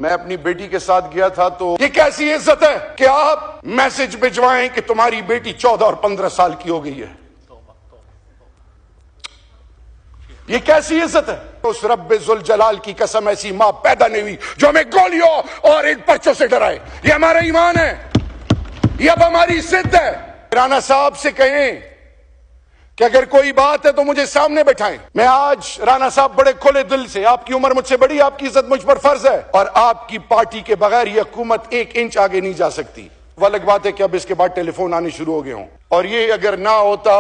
میں اپنی بیٹی کے ساتھ گیا تھا تو یہ کیسی عزت ہے کہ آپ میسج بھجوائیں کہ تمہاری بیٹی 14 اور 15 سال کی ہو گئی ہے؟ یہ کیسی عزت ہے؟ اس رب ذوالجلال کی قسم ایسی ماں پیدا نہیں ہوئی جو ہمیں گولیوں اور ان پرچوں سے ڈرائے۔ یہ ہمارا ایمان ہے، یہ اب ہماری ضد ہے۔ رانا صاحب سے کہیں کہ اگر کوئی بات ہے تو مجھے سامنے بٹھائیں۔ میں آج رانا صاحب بڑے کھلے دل سے، آپ کی عمر مجھ سے بڑی، آپ کی عزت مجھ پر فرض ہے، اور آپ کی پارٹی کے بغیر یہ حکومت 1 انچ آگے نہیں جا سکتی۔ وہ الگ بات ہے کہ اب اس کے بعد ٹیلی فون آنے شروع ہو گئے ہوں، اور یہ اگر نہ ہوتا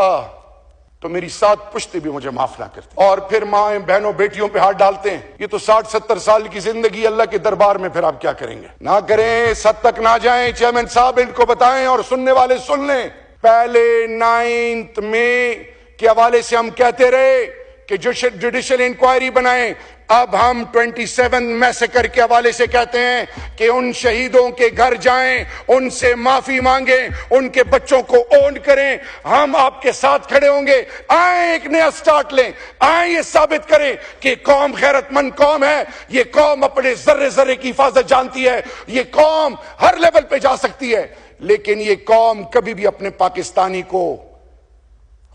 تو میری 7 پشتے بھی مجھے معاف نہ کرتے، اور پھر ماں بہنوں بیٹیوں پہ ہاتھ ڈالتے ہیں۔ یہ تو 60-70 سال کی زندگی اللہ کے دربار میں، پھر آپ کیا کریں گے؟ نہ کریں، اس حد تک نہ جائیں۔ چیئرمین صاحب ان کو بتائیں اور سننے والے سن لیں۔ پہلے 9 مئی کے حوالے سے ہم کہتے رہے کہ جوڈیشل انکوائری بنائیں، اب ہم 27 میسیکر کے حوالے سے کہتے ہیں کہ ان شہیدوں کے گھر جائیں، ان سے معافی مانگیں، ان کے بچوں کو اون کریں۔ ہم آپ کے ساتھ کھڑے ہوں گے۔ آئیں ایک نیا سٹارٹ لیں، آئیں یہ ثابت کریں کہ قوم غیرت مند قوم ہے، یہ قوم اپنے ذرے ذرے کی حفاظت جانتی ہے، یہ قوم ہر لیول پہ جا سکتی ہے، لیکن یہ قوم کبھی بھی اپنے پاکستانی کو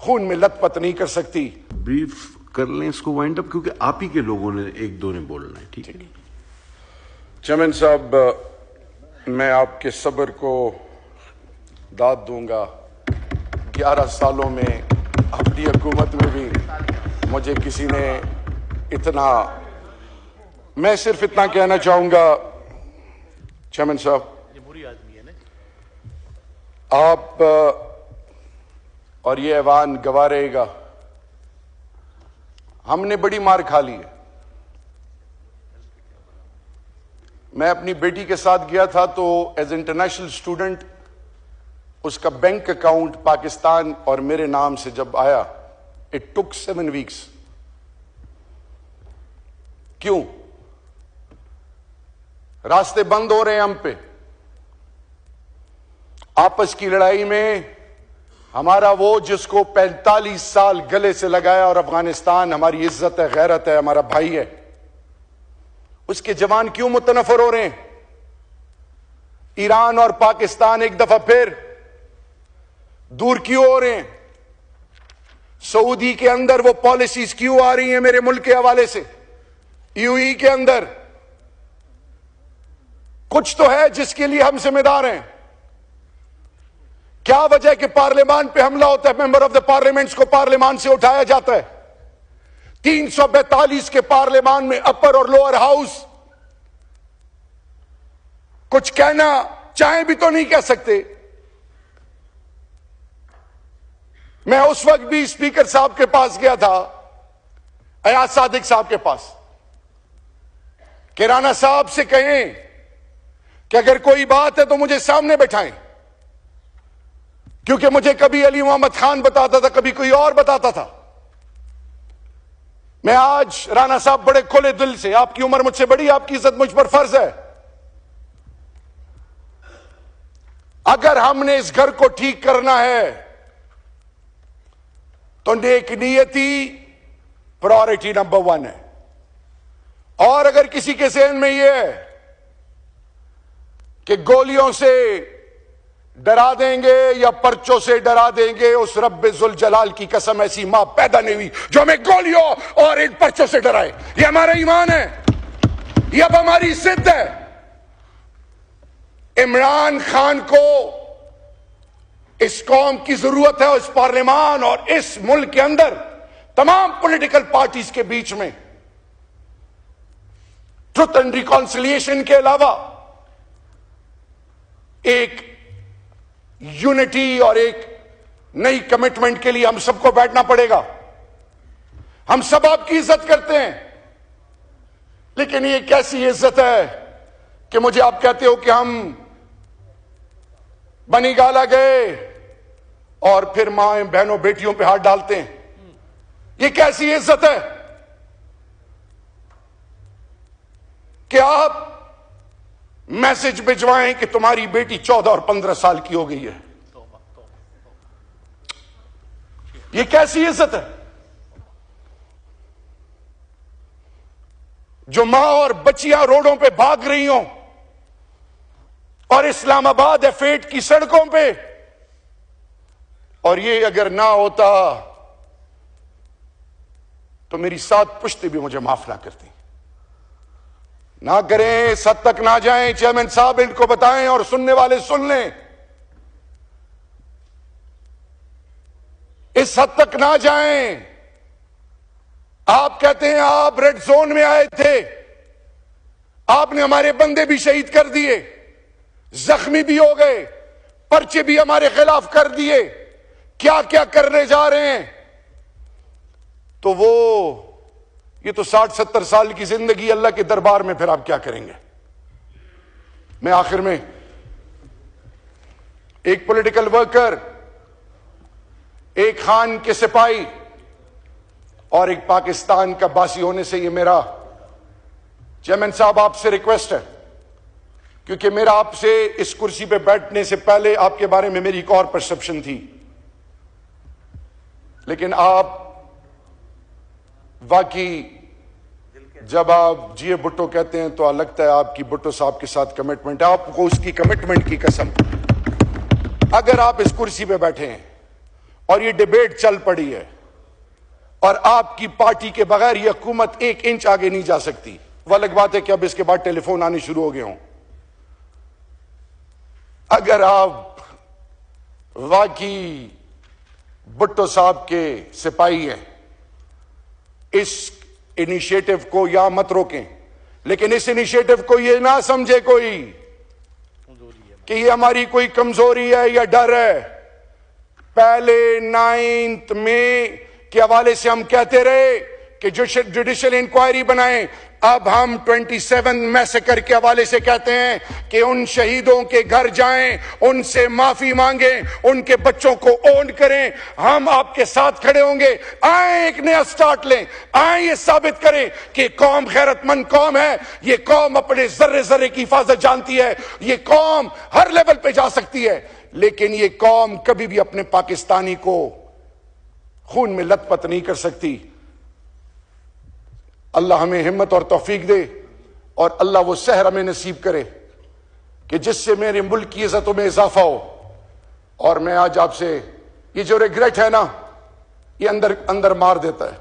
خون میں لت پت نہیں کر سکتی۔ بریف کر لیں اس کو وائنڈ اپ، کیونکہ آپ ہی کے لوگوں نے 1-2 نے بولنا ہے۔ ٹھیک ہے چیئرمین صاحب، میں آپ کے صبر کو داد دوں گا۔ 11 سالوں میں اپنی حکومت میں بھی مجھے کسی نے اتنا، میں صرف اتنا کہنا چاہوں گا چیئرمین صاحب، آپ اور یہ ایوان گواہ رہے گا، ہم نے بڑی مار کھا لی ہے۔ میں اپنی بیٹی کے ساتھ گیا تھا تو ایز انٹرنیشنل اسٹوڈنٹ اس کا بینک اکاؤنٹ پاکستان اور میرے نام سے جب آیا، اٹ ٹک 7 ویکس۔ کیوں؟ راستے بند ہو رہے ہیں ہم پہ، آپس کی لڑائی میں ہمارا وہ جس کو 45 سال گلے سے لگایا، اور افغانستان ہماری عزت ہے، غیرت ہے، ہمارا بھائی ہے، اس کے جوان کیوں متنفر ہو رہے ہیں؟ ایران اور پاکستان ایک دفعہ پھر دور کیوں ہو رہے ہیں؟ سعودی کے اندر وہ پالیسیز کیوں آ رہی ہیں میرے ملک کے حوالے سے؟ یو ای کے اندر کچھ تو ہے جس کے لیے ہم ذمہ دار ہیں۔ کیا وجہ کہ پارلیمان پہ حملہ ہوتا ہے، ممبر آف دا پارلیمنٹس کو پارلیمان سے اٹھایا جاتا ہے؟ 342 کے پارلیمان میں اپر اور لوئر ہاؤس کچھ کہنا چاہیں بھی تو نہیں کہہ سکتے۔ میں اس وقت بھی اسپیکر صاحب کے پاس گیا تھا، ایاز صادق صاحب کے پاس، کہ رانا صاحب سے کہیں کہ اگر کوئی بات ہے تو مجھے سامنے بٹھائیں، کیونکہ مجھے کبھی علی محمد خان بتاتا تھا، کبھی کوئی اور بتاتا تھا۔ میں آج رانا صاحب بڑے کھلے دل سے، آپ کی عمر مجھ سے بڑی، آپ کی عزت مجھ پر فرض ہے، اگر ہم نے اس گھر کو ٹھیک کرنا ہے تو نیک نیتی پرائورٹی نمبر 1 ہے۔ اور اگر کسی کے ذہن میں یہ ہے کہ گولیوں سے ڈرا دیں گے یا پرچوں سے ڈرا دیں گے، اس رب ذوالجلال کی قسم ایسی ماں پیدا نہیں ہوئی جو ہمیں گولیوں اور ان پرچوں سے ڈرائے۔ یہ ہمارا ایمان ہے، یہ اب ہماری ضد ہے۔ عمران خان کو اس قوم کی ضرورت ہے، اس پارلیمان اور اس ملک کے اندر تمام پولیٹیکل پارٹیز کے بیچ میں ٹروتھ اینڈ ریکانسیلیشن کے علاوہ ایک یونٹی اور ایک نئی کمٹمنٹ کے لیے ہم سب کو بیٹھنا پڑے گا۔ ہم سب آپ کی عزت کرتے ہیں، لیکن یہ کیسی عزت ہے کہ مجھے آپ کہتے ہو کہ ہم بنی گالا گئے اور پھر ماں بہنوں بیٹیوں پہ ہاتھ ڈالتے ہیں۔ یہ کیسی عزت ہے کہ آپ میسج بھجوائیں کہ تمہاری بیٹی 14 اور 15 سال کی ہو گئی ہے؟ یہ کیسی عزت ہے؟ جو ماں اور بچیاں روڈوں پہ بھاگ رہی ہوں اور اسلام آباد F8 کی سڑکوں پہ. اور یہ اگر نہ ہوتا تو میری 7 پشتے بھی مجھے معاف نہ کرتی. نہ کریں، اس حد تک نہ جائیں. چیئرمین صاحب ان کو بتائیں اور سننے والے سن لیں. اس حد تک نہ جائیں. آپ کہتے ہیں آپ ریڈ زون میں آئے تھے، آپ نے ہمارے بندے بھی شہید کر دیے، زخمی بھی ہو گئے، پرچے بھی ہمارے خلاف کر دیے، کیا کیا کرنے جا رہے ہیں. تو وہ یہ تو 60-70 سال کی زندگی اللہ کے دربار میں، پھر آپ کیا کریں گے؟ میں آخر میں ایک پولیٹیکل ورکر، ایک خان کے سپاہی اور ایک پاکستان کا باسی ہونے سے یہ میرا چیئرمین صاحب آپ سے ریکویسٹ ہے، کیونکہ میرا آپ سے اس کرسی پہ بیٹھنے سے پہلے آپ کے بارے میں میری ایک اور پرسپشن تھی، لیکن آپ واقعی جب آپ جی بھٹو کہتے ہیں تو لگتا ہے آپ کی بھٹو صاحب کے ساتھ کمٹمنٹ ہے. آپ کو اس کی کمٹمنٹ کی قسم، اگر آپ اس کرسی پہ بیٹھے ہیں اور یہ ڈیبیٹ چل پڑی ہے اور آپ کی پارٹی کے بغیر یہ حکومت 1 انچ آگے نہیں جا سکتی. وہ الگ بات ہے کہ اب اس کے بعد ٹیلی فون آنے شروع ہو گئے ہوں. اگر آپ واقعی بھٹو صاحب کے سپاہی ہیں، اس انیشیٹو کو یا مت روکیں، لیکن اس انیشیٹو کو یہ نہ سمجھے کوئی کہ یہ ہماری کوئی کمزوری ہے یا ڈر ہے. پہلے 9 مئی کے حوالے سے ہم کہتے رہے کہ جوڈیشل انکوائری بنائیں. اب ہم 27 میسیکر کے حوالے سے کہتے ہیں کہ ان شہیدوں کے گھر جائیں، ان سے معافی مانگیں، ان کے بچوں کو اون کریں. ہم آپ کے ساتھ کھڑے ہوں گے. آئیں ایک نیا سٹارٹ لیں، آئیں یہ ثابت کریں کہ قوم غیرت مند قوم ہے، یہ قوم اپنے ذرے ذرے کی حفاظت جانتی ہے، یہ قوم ہر لیول پہ جا سکتی ہے، لیکن یہ قوم کبھی بھی اپنے پاکستانی کو خون میں لت پت نہیں کر سکتی. اللہ ہمیں ہمت اور توفیق دے، اور اللہ وہ سحر ہمیں نصیب کرے کہ جس سے میرے ملک کی عزتوں میں اضافہ ہو. اور میں آج آپ سے یہ جو ریگریٹ ہے نا، یہ اندر مار دیتا ہے.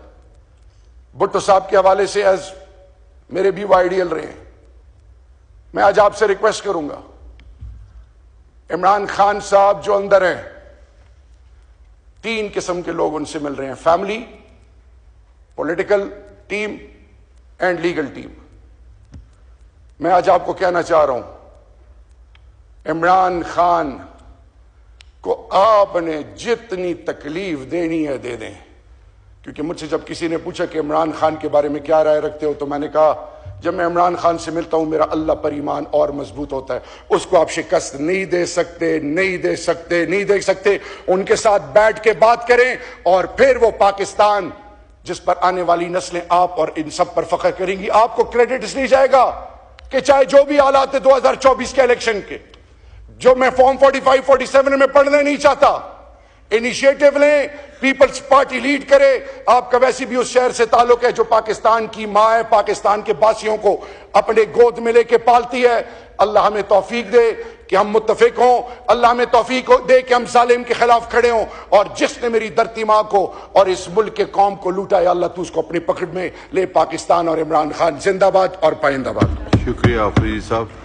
بھٹو صاحب کے حوالے سے ایز میرے بھی وہ آئیڈیل رہے ہیں. میں آج آپ سے ریکویسٹ کروں گا، عمران خان صاحب جو اندر ہیں، 3 قسم کے لوگ ان سے مل رہے ہیں: family, political team and legal team. میں آج آپ کو کہنا چاہ رہا ہوں، عمران خان کو آپ نے جتنی تکلیف دینی ہے دے دیں. کیونکہ مجھ سے جب کسی نے پوچھا کہ عمران خان کے بارے میں کیا رائے رکھتے ہو، تو میں نے کہا جب میں عمران خان سے ملتا ہوں میرا اللہ پر ایمان اور مضبوط ہوتا ہے. اس کو آپ شکست نہیں دے سکتے، نہیں دے سکتے، نہیں دے سکتے. ان کے ساتھ بیٹھ کے بات کریں، اور پھر وہ پاکستان جس پر آنے والی نسلیں آپ اور ان سب پر فخر کریں گی. آپ کو کریڈٹ اس لیے جائے گا کہ چاہے جو بھی حالات ہے 2024 کے الیکشن کے، جو میں فارم 45-47 میں پڑھنا نہیں چاہتا، انیشیٹو لیں، پیپلز پارٹی لیڈ کرے. آپ کا ویسے بھی اس شہر سے تعلق ہے جو پاکستان کی ماں ہے، پاکستان کے باسیوں کو اپنے گود میں لے کے پالتی ہے. اللہ ہمیں توفیق دے کہ ہم متفق ہوں، اللہ ہمیں توفیق دے کہ ہم ظالم کے خلاف کھڑے ہوں. اور جس نے میری دھرتی ماں کو اور اس ملک کے قوم کو لوٹا ہے، اللہ تو اس کو اپنی پکڑ میں لے. پاکستان اور عمران خان زندہ باد اور پائندہ باد. شکریہ آفریدی صاحب.